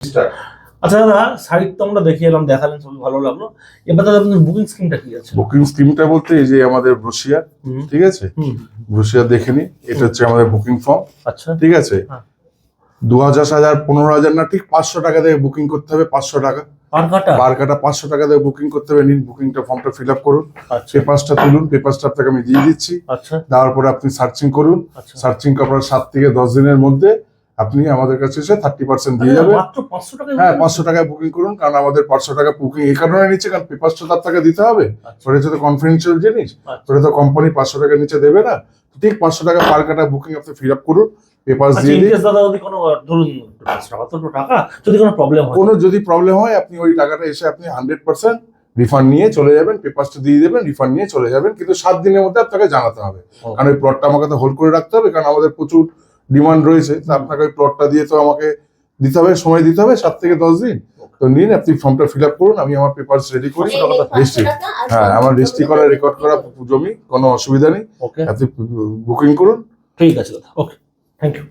Start. আচ্ছা দাদা, site তো আমরা দেখে এলাম, দেখালেন, সবই ভালো লাগলো। এবার দাদা আপনার বুকিং স্কিমটা কি আছে? বুকিং স্কিমটা বলতে এই যে আমাদের ব্রোশিয়ার, ঠিক আছে, ব্রোশিয়ার দেখে নি। এটা হচ্ছে আমাদের বুকিং ফর্ম। আচ্ছা, ঠিক আছে, 2000, 15,000 না, ঠিক 500 টাকা দিয়ে বুকিং করতে হবে। 500 টাকা পার কাটা 500 টাকা দিয়ে বুকিং করতে হবে। নিন বুকিংটা, ফর্মটা ফিল আপ করুন, পেপারসটা তুলুন। পেপারসটা আপনাকে আমি দিয়ে দিচ্ছি। আচ্ছা, দেওয়ার পরে আপনি সার্চিং করুন। সার্চিং করার 7 থেকে 10 দিনের মধ্যে আপনি আমাদের কাছে এসে 30% দিয়ে যাবেন। হ্যাঁ, 500 টাকায় বুকিং করুন, কারণ আমাদের 500 টাকা বুকিং এই কারণে নিচ্ছে, কারণ পেপারসটা তো আপনাকে দিতে হবে। ওটা হচ্ছে তো কনফিডেন্সিয়াল জিনিস, ওটা তো কোম্পানি 500 টাকা নিচে দেবে না। ঠিক 500 টাকা পার কাটা বুকিং আপনি ফিল আপ করুন, পেপারস দিয়ে দিন। দাদা যদি কোনো ধরুন টাকা যদি কোনো প্রবলেম হয়, যদি প্রবলেম হয়, আপনি ওই টাকাটা এসে আপনি 100% রিফান্ড নিয়ে চলে যাবেন। পেপারসটা দিয়ে দেবেন, রিফান্ড নিয়ে চলে যাবেন। কিন্তু 7 দিনের মধ্যে আপনাকে জানাতে হবে, কারণ ওই প্লটটা আমাকে তো হোল্ড করে রাখতে হবে, কারণ আমাদের প্রচুর ডিমান্ড রয়েছে। তো আপনাকে ওই প্লটটা দিয়ে তো আমাকে দিতে হবে, সময় দিতে হবে 7 থেকে 10 দিন। তো নিন, আপনি ফর্মটা ফিল আপ করুন, আমি আমার পেপারস রেডি করি। রেজিস্ট্রি, হ্যাঁ, আমার রেজিস্ট্রি করা, রেকর্ড করা জমি, কোনো অসুবিধা নেই। আপনি বুকিং করুন। ঠিক আছে দাদা, ওকে, থ্যাংক ইউ।